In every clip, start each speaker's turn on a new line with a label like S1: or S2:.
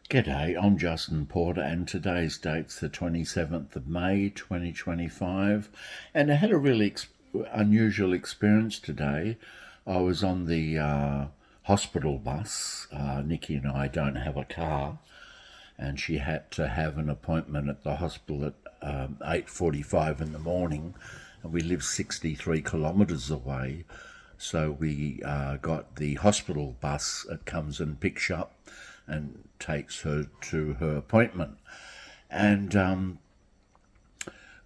S1: G'day, I'm Justin Porter and today's date's the 27th of May 2025 and I had a really unusual experience today. I was on the hospital bus. Nikki and I don't have a car and she had to have an appointment at the hospital at 8:45 in the morning and we live 63 kilometres away. So we got the hospital bus that comes and picks up and takes her to her appointment. And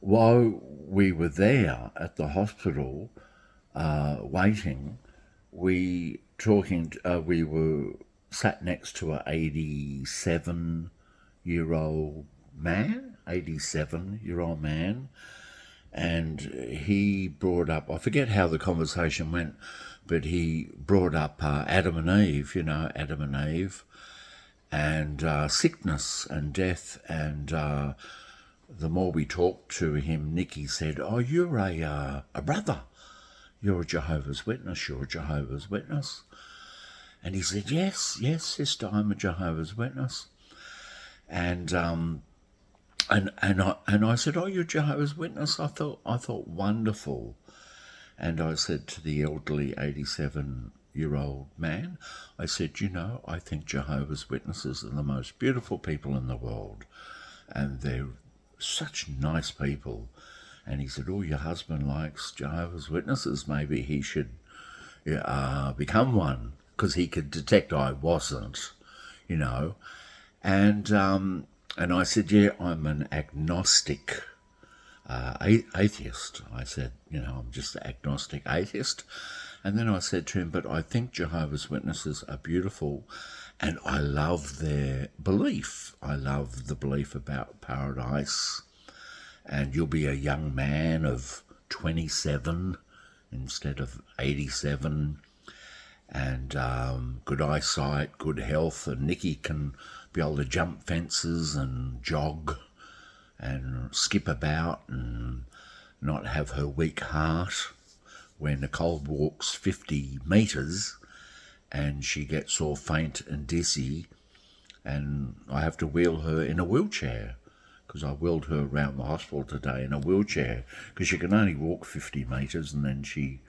S1: while we were there at the hospital waiting, we were sat next to an 87-year-old man, 87-year-old man, and he brought up, I forget how the conversation went, but he brought up Adam and Eve, Adam and Eve, and sickness and death. And the more we talked to him, Nikki said, "Oh, you're a brother. You're a Jehovah's Witness. You're a Jehovah's Witness." And he said, "Yes, yes, sister, I'm a Jehovah's Witness." And I said, "Oh, you're a Jehovah's Witness." I thought wonderful. And I said to the elderly 87-year-old man, I said, I think Jehovah's Witnesses are the most beautiful people in the world. And they're such nice people. And he said, "Oh, your husband likes Jehovah's Witnesses. Maybe he should become one." Because he could detect I wasn't, And I said, "Yeah, I'm an agnostic atheist." I said, "I'm just an agnostic atheist." And then I said to him, "But I think Jehovah's Witnesses are beautiful and I love their belief. I love the belief about paradise and you'll be a young man of 27 instead of 87 and good eyesight, good health, and Nikki can be able to jump fences and jog and skip about and not have her weak heart when Nicole walks 50 metres and she gets all faint and dizzy and I have to wheel her in a wheelchair because I wheeled her around the hospital today in a wheelchair because she can only walk 50 metres and then she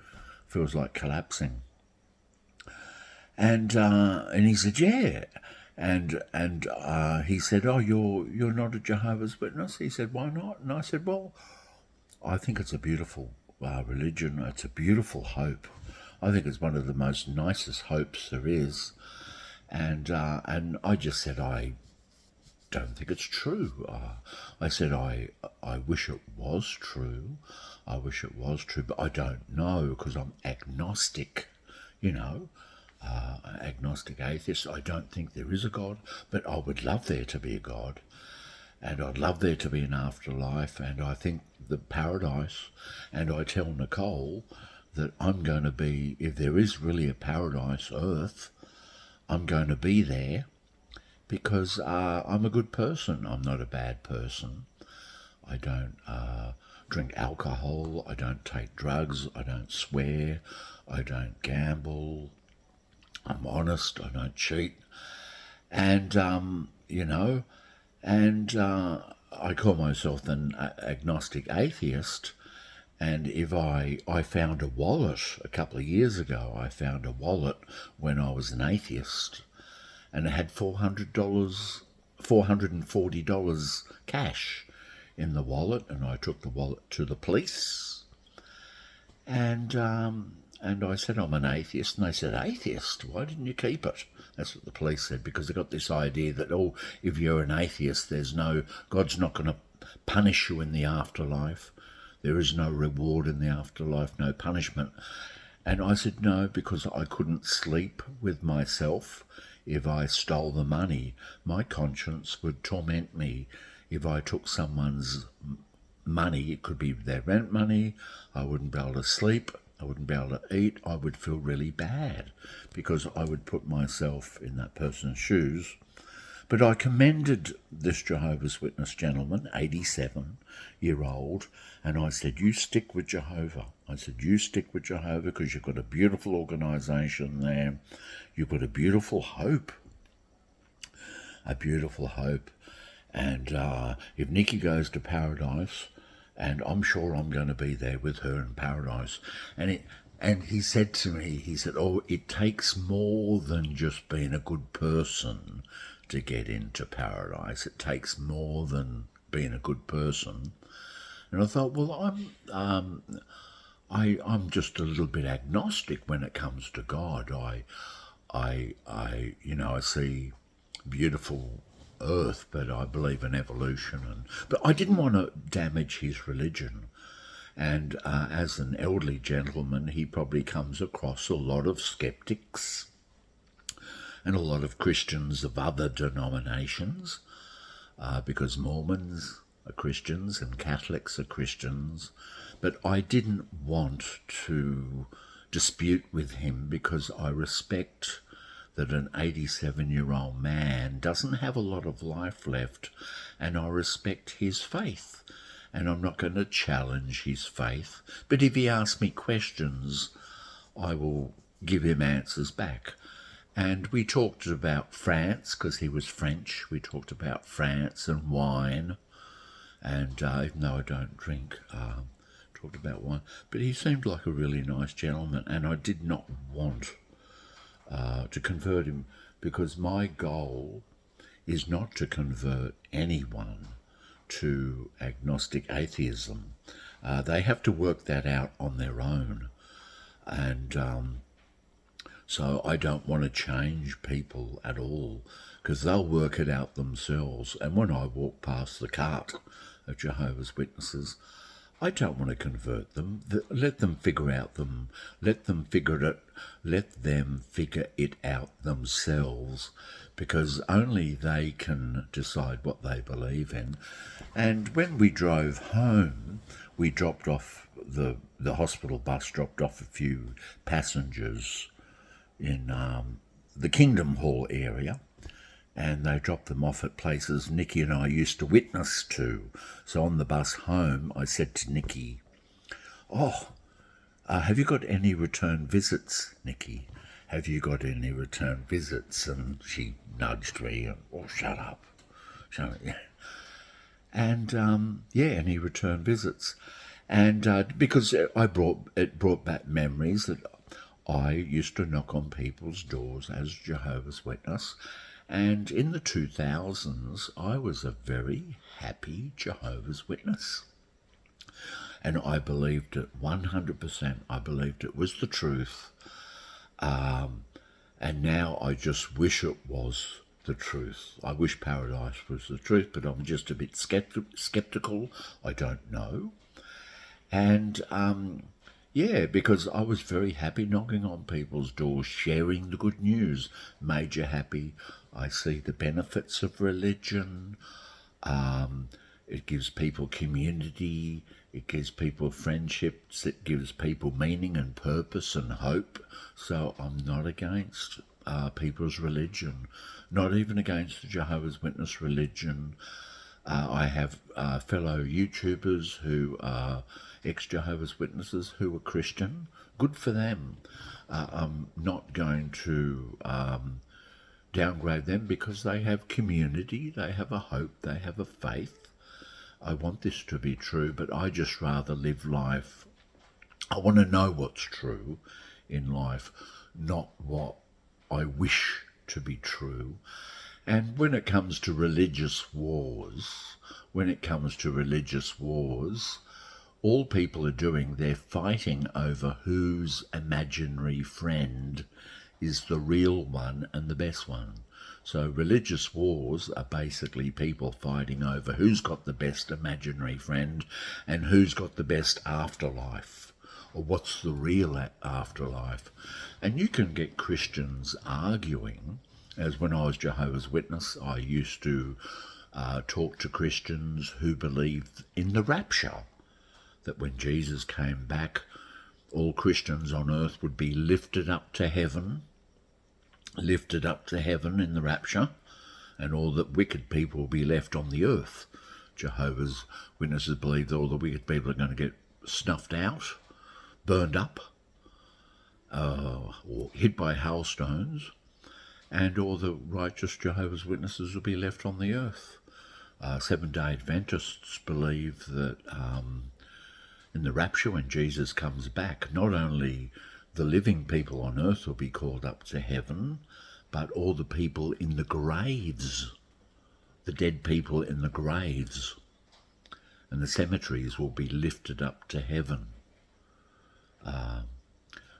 S1: feels like collapsing." And he said, "Yeah." And he said, "Oh, you're not a Jehovah's Witness?" He said, "Why not?" And I said, "Well, I think it's a beautiful religion. It's a beautiful hope. I think it's one of the most nicest hopes there is." And I just said, "I don't think it's true." I said, I wish it was true. I wish it was true, but I don't know because I'm agnostic, agnostic atheist. I don't think there is a God, but I would love there to be a God. And I'd love there to be an afterlife, and I think the paradise, and I tell Nicole that I'm going to be, if there is really a paradise, earth, I'm going to be there because I'm a good person. I'm not a bad person. I don't drink alcohol, I don't take drugs, I don't swear, I don't gamble, I'm honest, I don't cheat. And, I call myself an agnostic atheist. And if I found a wallet a couple of years ago, I found a wallet when I was an atheist, and it had $440 cash in the wallet, and I took the wallet to the police, and I said, "I'm an atheist," and they said, "Atheist? Why didn't you keep it?" That's what the police said, because they got this idea that, oh, if you're an atheist, God's not going to punish you in the afterlife. There is no reward in the afterlife, no punishment. And I said, "No, because I couldn't sleep with myself. If I stole the money, my conscience would torment me. If I took someone's money, it could be their rent money, I wouldn't be able to sleep, I wouldn't be able to eat, I would feel really bad because I would put myself in that person's shoes." But I commended this Jehovah's Witness gentleman, 87-year-old, and I said, "You stick with Jehovah." I said, "You stick with Jehovah because you've got a beautiful organisation there. You've got a beautiful hope." a beautiful hope. And if Nikki goes to paradise, and I'm sure I'm going to be there with her in paradise, and he said to me, he said, oh, it takes more than just being a good person to get into paradise. It takes more than being a good person. And I thought, well, I'm just a little bit agnostic when it comes to God. I see beautiful earth, but I believe in evolution, but I didn't want to damage his religion. And as an elderly gentleman, he probably comes across a lot of skeptics and a lot of Christians of other denominations, because Mormons are Christians and Catholics are Christians. But I didn't want to dispute with him because I respect that an 87-year-old man doesn't have a lot of life left, and I respect his faith, and I'm not going to challenge his faith. But if he asks me questions, I will give him answers back. And we talked about France, because he was French. We talked about France and wine, and even though I don't drink, talked about wine. But he seemed like a really nice gentleman, and I did not want to convert him, because my goal is not to convert anyone to agnostic atheism. They have to work that out on their own, and so I don't want to change people at all, because they'll work it out themselves. And when I walk past the cart of Jehovah's Witnesses, I don't want to convert them. Let them figure it out themselves, because only they can decide what they believe in. And when we drove home, we dropped off, the hospital bus dropped off a few passengers in the Kingdom Hall area, and they dropped them off at places Nikki and I used to witness to. So on the bus home, I said to Nikki, have you got any return visits, Nikki? Have you got any return visits? And she nudged me, and, shut up. Yeah. And, any return visits. And because it brought back memories that I used to knock on people's doors as Jehovah's Witness. And in the 2000s, I was a very happy Jehovah's Witness. And I believed it 100%. I believed it was the truth. And now I just wish it was the truth. I wish paradise was the truth, but I'm just a bit skeptical. I don't know. And because I was very happy knocking on people's doors, sharing the good news, major happy. I see the benefits of religion. It gives people community. It gives people friendships. It gives people meaning and purpose and hope. So I'm not against people's religion, not even against the Jehovah's Witness religion. I have fellow YouTubers who are ex-Jehovah's Witnesses who are Christian. Good for them. I'm not going to downgrade them, because they have community, they have a hope, they have a faith. I want this to be true, but I just rather live life. I want to know what's true in life, not what I wish to be true. And when it comes to religious wars, all people are doing, they're fighting over whose imaginary friend is the real one and the best one. So religious wars are basically people fighting over who's got the best imaginary friend and who's got the best afterlife, or what's the real afterlife. And you can get Christians arguing, as when I was Jehovah's Witness, I used to talk to Christians who believed in the rapture, that when Jesus came back, all Christians on earth would be lifted up to heaven in the rapture, and all the wicked people will be left on the earth. Jehovah's Witnesses believe that all the wicked people are going to get snuffed out, burned up, or hit by hailstones, and all the righteous Jehovah's Witnesses will be left on the earth. Seventh-day Adventists believe that in the rapture, when Jesus comes back, not only the living people on earth will be called up to heaven, but all the people in the graves, the dead people in the graves and the cemeteries will be lifted up to heaven.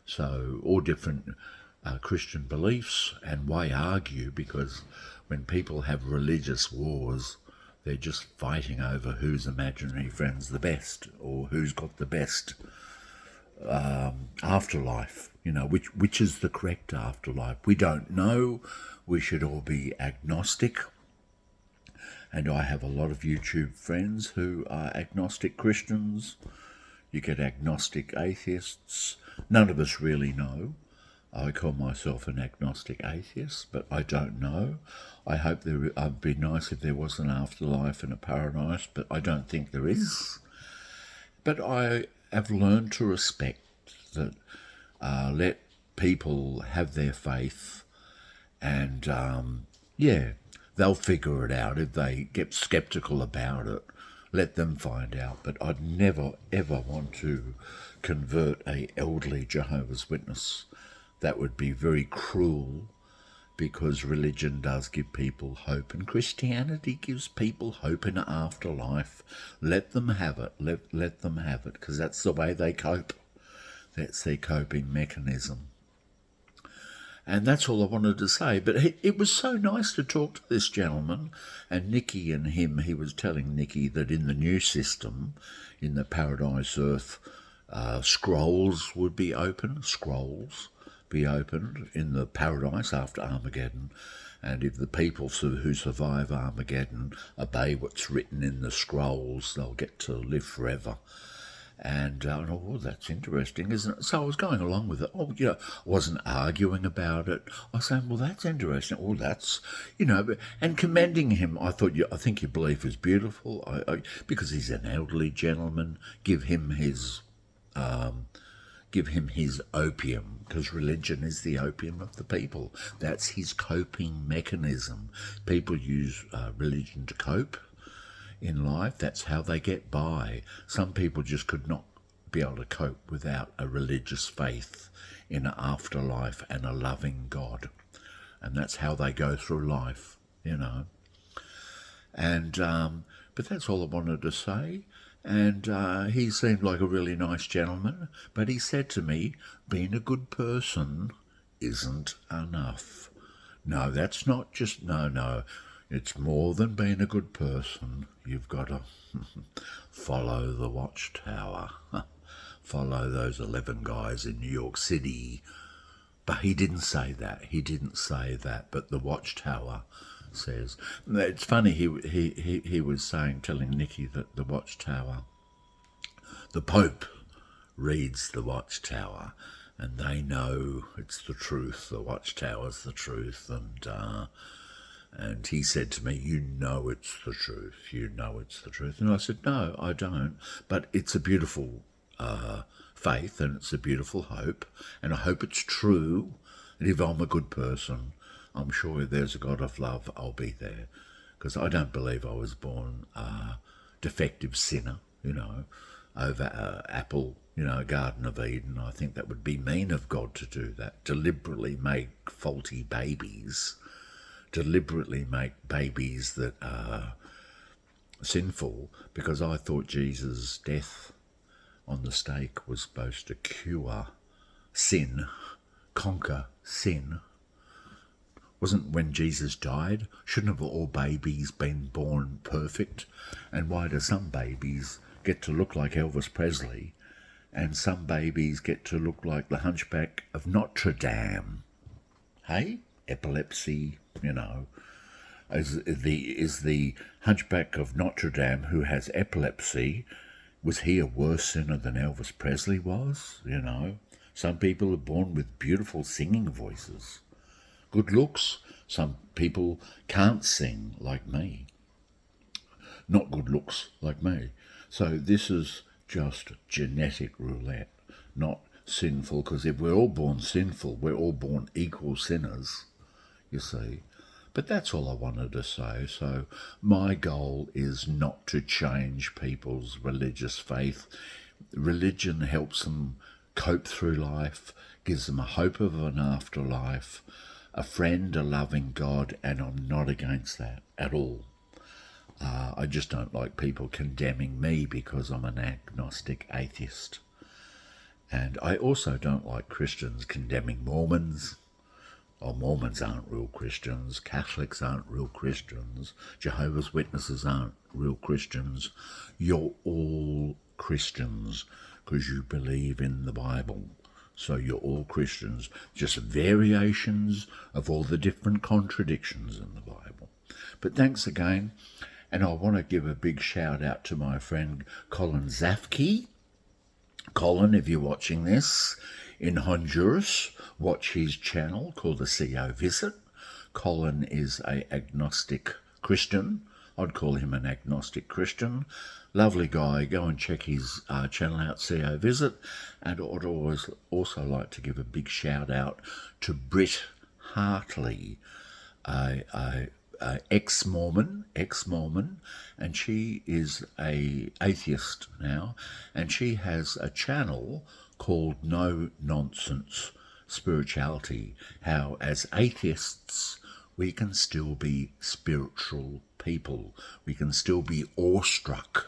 S1: So all different Christian beliefs, and why argue? Because when people have religious wars, they're just fighting over whose imaginary friend's the best, or who's got the best afterlife, which is the correct afterlife. We don't know. We should all be agnostic. And I have a lot of YouTube friends who are agnostic Christians. You get agnostic atheists. None of us really know. I call myself an agnostic atheist, but I don't know. I hope it'd be nice if there was an afterlife and a paradise, but I don't think there is. But I have learned to respect that. Let people have their faith, and they'll figure it out. If they get skeptical about it, let them find out. But I'd never ever want to convert a elderly Jehovah's Witness. That would be very cruel, because religion does give people hope, and Christianity gives people hope in an afterlife. Let them have it. Let them have it, because that's the way they cope. That's their coping mechanism. And that's all I wanted to say. But it was so nice to talk to this gentleman. And Nikki and him, he was telling Nikki that in the new system, in the Paradise Earth, scrolls would be open. Scrolls be opened in the paradise after Armageddon. And if the people who survive Armageddon obey what's written in the scrolls, they'll get to live forever. And that's interesting, isn't it? So I was going along with it. I wasn't arguing about it. I was saying, well, that's interesting. Oh, that's, and commending him. I thought, I think your belief is beautiful. Because he's an elderly gentleman. Give him his opium, because religion is the opium of the people. That's his coping mechanism. People use religion to cope in life. That's how they get by. Some people just could not be able to cope without a religious faith in an afterlife and a loving God. And that's how they go through life, And but that's all I wanted to say. And he seemed like a really nice gentleman, but he said to me, being a good person isn't enough. No, that's not just, no. It's more than being a good person. You've got to follow the watchtower. Follow those 11 guys in New York City. But he didn't say that. But the watchtower says. It's funny, he was telling Nikki that the watchtower, the Pope reads the watchtower, and they know it's the truth. The watchtower's the truth, and he said to me, it's the truth. It's the truth. And I said, no, I don't. But it's a beautiful faith, and it's a beautiful hope, and I hope it's true. And if I'm a good person, I'm sure if there's a God of love, I'll be there. Because I don't believe I was born a defective sinner, over Apple, Garden of Eden. I think that would be mean of God to do that, deliberately make faulty babies, deliberately make babies that are sinful, because I thought Jesus' death on the stake was supposed to cure sin, conquer sin. Wasn't when Jesus died? Shouldn't have all babies been born perfect? And why do some babies get to look like Elvis Presley, and some babies get to look like the Hunchback of Notre Dame? Hey? Epilepsy, is the Hunchback of Notre Dame, who has epilepsy, was he a worse sinner than Elvis Presley was? Some people are born with beautiful singing voices, good looks. Some people can't sing like me, not good looks like me. So this is just genetic roulette, not sinful, because if we're all born sinful, we're all born equal sinners. you see. But that's all I wanted to say. So my goal is not to change people's religious faith. Religion helps them cope through life, gives them a hope of an afterlife, a friend, a loving God, and I'm not against that at all. I just don't like people condemning me because I'm an agnostic atheist. And I also don't like Christians condemning Mormons. Oh, Mormons aren't real Christians, Catholics aren't real Christians, Jehovah's Witnesses aren't real Christians. You're all Christians because you believe in the Bible. So you're all Christians, just variations of all the different contradictions in the Bible. But thanks again, and I want to give a big shout out to my friend Colin Zafke. Colin, if you're watching this, in Honduras, watch his channel called the CO Visit. Colin is an agnostic Christian. I'd call him an agnostic Christian. Lovely guy. Go and check his channel out, CO Visit. And I'd always also like to give a big shout out to Britt Hartley, a ex-Mormon, and she is a atheist now, and she has a channel called No Nonsense Spirituality, how as atheists we can still be spiritual people. We can still be awestruck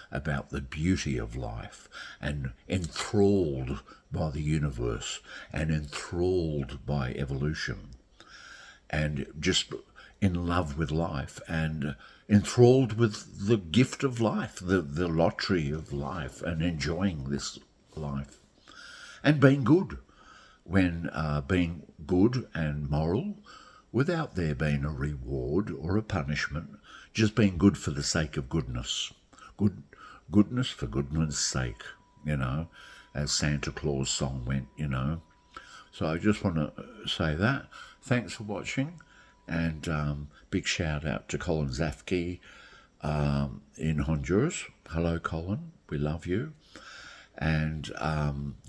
S1: about the beauty of life and enthralled by the universe and enthralled by evolution and just in love with life and enthralled with the gift of life, the lottery of life, and enjoying this life. And being good, when being good and moral, without there being a reward or a punishment, just being good for the sake of goodness. Goodness for goodness sake, as Santa Claus song went, So I just want to say that. Thanks for watching, and big shout out to Colin Zafke in Honduras. Hello, Colin. We love you. And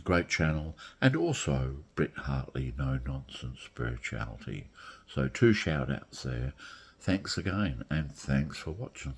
S1: great channel, and also Britt Hartley, No Nonsense Spirituality. So 2 shout outs there. Thanks again, and thanks for watching.